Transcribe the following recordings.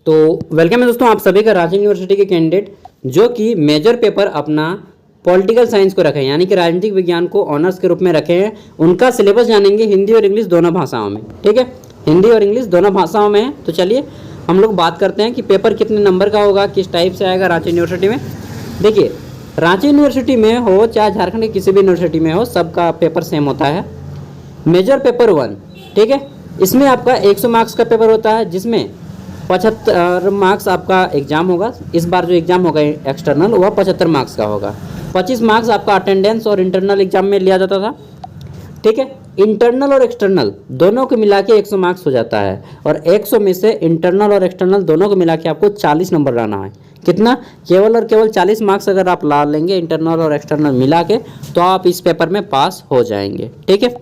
तो वेलकम है दोस्तों आप सभी का राजस्थान यूनिवर्सिटी के कैंडिडेट जो कि मेजर पेपर अपना पॉलिटिकल साइंस को रखे हैं, यानी कि राजनीतिक विज्ञान को ऑनर्स के रूप में रखे हैं। उनका सिलेबस जानेंगे हिंदी और इंग्लिश दोनों भाषाओं में। ठीक है, हिंदी और इंग्लिश दोनों भाषाओं में है। तो चलिए हम लोग बात करते हैं कि पेपर कितने नंबर का होगा, किस टाइप से आएगा रांची यूनिवर्सिटी में। देखिए, रांची यूनिवर्सिटी में हो चाहे झारखंड की किसी भी यूनिवर्सिटी में हो, सबका पेपर सेम होता है। मेजर पेपर 1, ठीक है, इसमें आपका 100 मार्क्स का पेपर होता है, जिसमें 75 मार्क्स आपका एग्जाम होगा। इस बार जो एग्जाम होगा एक्सटर्नल, वह 75 मार्क्स का होगा। 25 मार्क्स आपका अटेंडेंस और इंटरनल एग्जाम में लिया जाता था। ठीक है, इंटरनल और एक्सटर्नल दोनों को मिला के 100 मार्क्स हो जाता है, और 100 में से इंटरनल और एक्सटर्नल दोनों को मिला के आपको 40 नंबर लाना है। कितना? केवल और केवल 40 मार्क्स अगर आप ला लेंगे इंटरनल और एक्सटर्नल मिला के, तो आप इस पेपर में पास हो जाएंगे। ठीक है,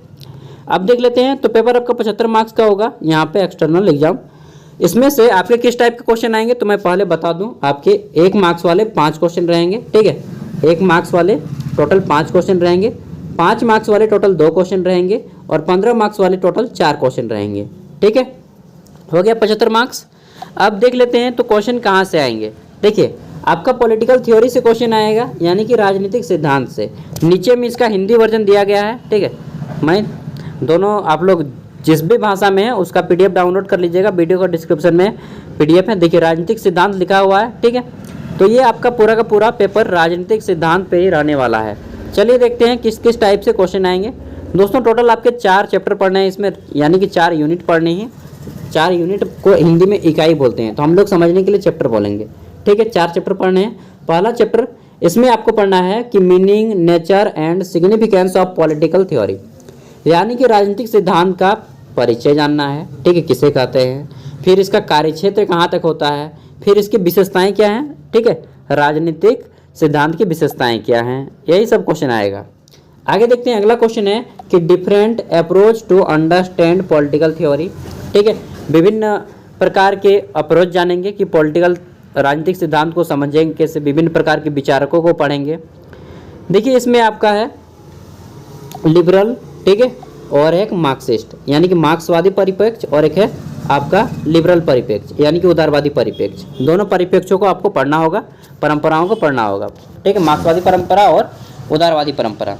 अब देख लेते हैं। तो पेपर आपका 75 मार्क्स का होगा यहाँ पे एक्सटर्नल एग्जाम। इसमें से आपके किस टाइप के क्वेश्चन आएंगे तो मैं पहले बता दूं। आपके 1 मार्क्स वाले 5 क्वेश्चन रहेंगे। ठीक है, 1 मार्क्स वाले टोटल 5 क्वेश्चन रहेंगे, 5 मार्क्स वाले टोटल 2 क्वेश्चन रहेंगे, और 15 मार्क्स वाले टोटल 4 क्वेश्चन रहेंगे। ठीक है, हो गया 75 मार्क्स। अब देख लेते हैं तो क्वेश्चन कहाँ से आएंगे। देखिए, आपका पॉलिटिकल थ्योरी से क्वेश्चन आएगा, यानी कि राजनीतिक सिद्धांत से। नीचे में इसका हिंदी वर्जन दिया गया है। ठीक है, मैं दोनों आप लोग जिस भी भाषा में है उसका पीडीएफ डाउनलोड कर लीजिएगा। वीडियो का डिस्क्रिप्शन में पीडीएफ है, देखिए राजनीतिक सिद्धांत लिखा हुआ है। ठीक है, तो ये आपका पूरा का पूरा पेपर राजनीतिक सिद्धांत पे ही रहने वाला है। चलिए देखते हैं किस किस टाइप से क्वेश्चन आएंगे। दोस्तों टोटल आपके 4 चैप्टर पढ़ने हैं इसमें, यानी कि 4 यूनिट पढ़ने हैं। 4 यूनिट को हिंदी में इकाई बोलते हैं, तो हम लोग समझने के लिए चैप्टर बोलेंगे। ठीक है, 4 चैप्टर पढ़ने हैं। पहला चैप्टर इसमें आपको पढ़ना है कि meaning, nature and significance of political theory, यानी कि राजनीतिक सिद्धांत का परिचय जानना है। ठीक है, किसे कहते हैं, फिर इसका कार्यक्षेत्र कहाँ तक होता है, फिर इसकी विशेषताएं क्या हैं। ठीक है, राजनीतिक सिद्धांत की विशेषताएं क्या हैं, यही सब क्वेश्चन आएगा। आगे देखते हैं। अगला क्वेश्चन है कि different approach to understand political theory. ठीक है, विभिन्न प्रकार के अप्रोच जानेंगे कि पॉलिटिकल राजनीतिक सिद्धांत को समझेंगे कैसे, विभिन्न प्रकार के विचारकों को पढ़ेंगे। देखिए, इसमें आपका है लिबरल, ठीक है, और एक मार्क्सिस्ट, यानी कि मार्क्सवादी परिप्रेक्ष्य, और एक है आपका लिबरल परिप्रेक्ष्य, यानी कि उदारवादी परिप्रेक्ष्य। दोनों परिप्रेक्ष्यों को आपको पढ़ना होगा, परंपराओं को पढ़ना होगा। ठीक है, मार्क्सवादी परंपरा और उदारवादी परंपरा।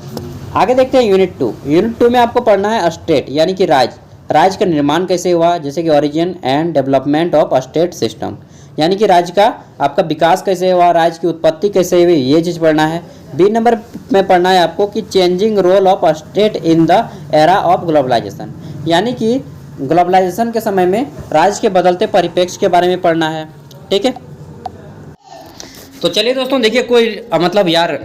आगे देखते हैं यूनिट 2। यूनिट 2 में आपको पढ़ना है स्टेट, यानी कि राज्य का निर्माण कैसे हुआ, जैसे कि origin and development of state system, यानी कि राज्य का आपका विकास कैसे हुआ, राज्य की उत्पत्ति कैसे हुई, ये चीज़ पढ़ना है। बी नंबर में पढ़ना है आपको कि changing role of state in the era of globalization, यानी कि ग्लोबलाइजेशन के समय में राज्य के बदलते परिप्रेक्ष्य के बारे में पढ़ना है। ठीक है, तो चलिए दोस्तों देखिए, कोई मतलब यार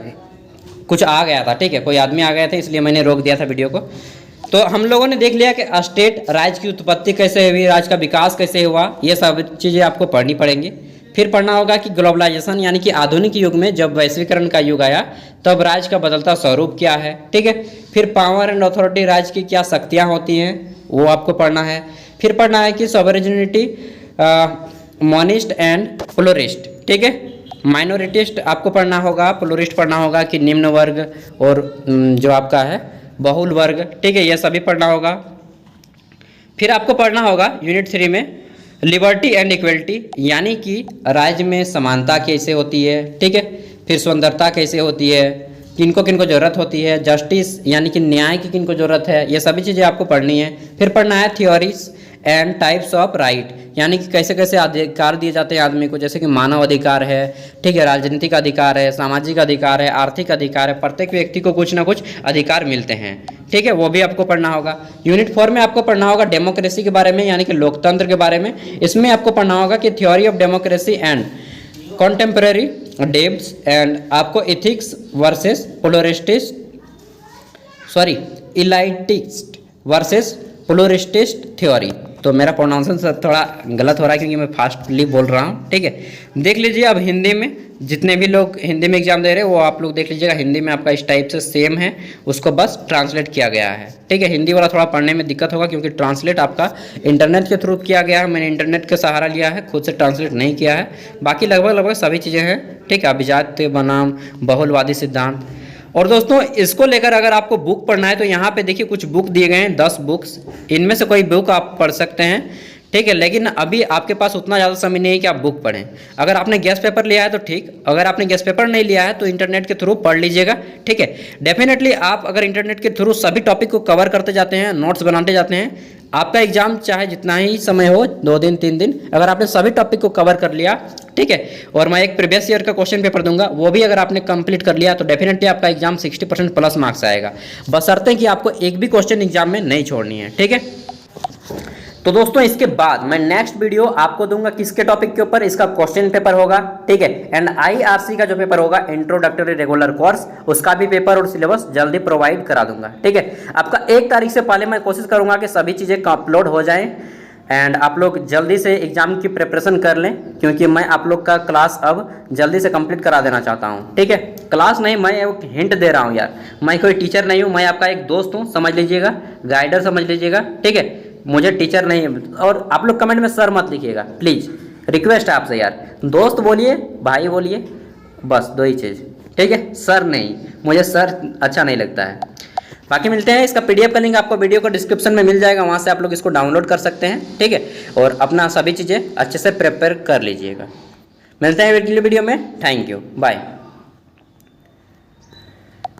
कुछ आ गया था। ठीक है, कोई आदमी आ गया था, इसलिए मैंने रोक दिया था वीडियो को। तो हम लोगों ने देख लिया कि स्टेट, राज्य की उत्पत्ति कैसे हुई, राज्य का विकास कैसे हुआ, ये सब चीज़ें आपको पढ़नी पड़ेंगी। फिर पढ़ना होगा कि ग्लोबलाइजेशन, यानी कि आधुनिक युग में जब वैश्वीकरण का युग आया तब राज्य का बदलता स्वरूप क्या है। ठीक है, फिर पावर एंड अथॉरिटी, राज्य की क्या शक्तियाँ होती हैं, वो आपको पढ़ना है। फिर पढ़ना है कि सॉवरेनिटी, मोनिस्ट एंड प्लूरिस्ट। ठीक है, माइनॉरिटिस्ट आपको पढ़ना होगा, प्लूरिस्ट पढ़ना होगा कि निम्न वर्ग और जो आपका है बहुल वर्ग। ठीक है, ये सभी पढ़ना होगा। फिर आपको पढ़ना होगा यूनिट 3 में लिबर्टी एंड इक्वलिटी, यानी कि राज्य में समानता कैसे होती है। ठीक है, फिर स्वतंत्रता कैसे होती है, किनको किनको ज़रूरत होती है, जस्टिस यानी कि न्याय की किनको ज़रूरत है, ये सभी चीज़ें आपको पढ़नी है। फिर पढ़ना है theories and types of right, यानी कि कैसे कैसे अधिकार दिए जाते हैं आदमी को, जैसे कि मानव अधिकार है, ठीक है, राजनीतिक अधिकार है, सामाजिक अधिकार है, आर्थिक अधिकार है, प्रत्येक व्यक्ति को कुछ ना कुछ अधिकार मिलते हैं। ठीक है, वो भी आपको पढ़ना होगा। यूनिट 4 में आपको पढ़ना होगा डेमोक्रेसी के बारे में, यानी कि लोकतंत्र के बारे में। इसमें आपको पढ़ना होगा कि theory of democracy and contemporary debts, and आपको इथिक्स वर्सेस प्लूरिस्टिस्ट, इलाइटिस्ट वर्सेस प्लूरिस्टिस्ट थ्योरी। तो मेरा प्रोनाउंसिएशन थोड़ा गलत हो रहा है क्योंकि मैं फास्टली बोल रहा हूँ। ठीक है, देख लीजिए। अब हिंदी में जितने भी लोग हिंदी में एग्जाम दे रहे हैं वो आप लोग देख लीजिएगा, हिंदी में आपका इस टाइप से सेम है, उसको बस ट्रांसलेट किया गया है। ठीक है, हिंदी वाला थोड़ा पढ़ने में दिक्कत होगा क्योंकि ट्रांसलेट आपका इंटरनेट के थ्रू किया गया है। मैंने इंटरनेट का सहारा लिया है, खुद से ट्रांसलेट नहीं किया है। बाकी लगभग सभी चीज़ें हैं। ठीक है, अभिजात्य बनाम बहुलवादी सिद्धांत। और दोस्तों इसको लेकर अगर आपको बुक पढ़ना है तो यहाँ पे देखिए कुछ बुक दिए गए हैं, 10 बुक्स। इनमें से कोई बुक आप पढ़ सकते हैं। ठीक है। लेकिन अभी आपके पास उतना ज़्यादा समय नहीं है कि आप बुक पढ़ें। अगर आपने गेस्ट पेपर लिया है तो ठीक, अगर आपने गेस्ट पेपर नहीं लिया है तो इंटरनेट के थ्रू पढ़ लीजिएगा। ठीक है, डेफिनेटली आप अगर इंटरनेट के थ्रू सभी टॉपिक को कवर करते जाते हैं, नोट्स बनाते जाते हैं, आपका एग्जाम चाहे जितना ही समय हो, 2 दिन 3 दिन, अगर आपने सभी टॉपिक को कवर कर लिया, ठीक है, और मैं एक प्रीवियस ईयर का क्वेश्चन पेपर दूंगा, वो भी अगर आपने कंप्लीट कर लिया तो डेफिनेटली आपका एग्जाम 60% प्लस मार्क्स आएगा, बशर्ते कि आपको एक भी क्वेश्चन एग्जाम में नहीं छोड़नी है। ठीक है, तो दोस्तों इसके बाद मैं नेक्स्ट वीडियो आपको दूंगा किसके टॉपिक के ऊपर, इसका क्वेश्चन पेपर होगा। ठीक है, एंड IRC का जो पेपर होगा, इंट्रोडक्टरी रेगुलर कोर्स, उसका भी पेपर और सिलेबस जल्दी प्रोवाइड करा दूंगा। ठीक है, आपका 1 तारीख से पहले मैं कोशिश करूंगा कि सभी चीज़ें अपलोड हो जाएं एंड आप लोग जल्दी से एग्जाम की प्रिपरेशन कर लें, क्योंकि मैं आप लोग का क्लास अब जल्दी से कंप्लीट करा देना चाहता हूं। ठीक है, क्लास नहीं, मैं एक हिंट दे रहा हूं यार, मैं कोई टीचर नहीं हूं, मैं आपका एक दोस्त हूं, समझ लीजिएगा, गाइडर समझ लीजिएगा। ठीक है, मुझे टीचर नहीं, और आप लोग कमेंट में सर मत लिखिएगा प्लीज़, रिक्वेस्ट है आपसे यार, दोस्त बोलिए, भाई बोलिए, बस 2 ही चीज़। ठीक है, सर नहीं, मुझे सर अच्छा नहीं लगता है। बाकी मिलते हैं, इसका PDF का लिंक आपको वीडियो को डिस्क्रिप्शन में मिल जाएगा, वहाँ से आप लोग इसको डाउनलोड कर सकते हैं। ठीक है, और अपना सभी चीज़ें अच्छे से प्रिपेयर कर लीजिएगा। मिलते हैं वीडियो में, थैंक यू, बाय।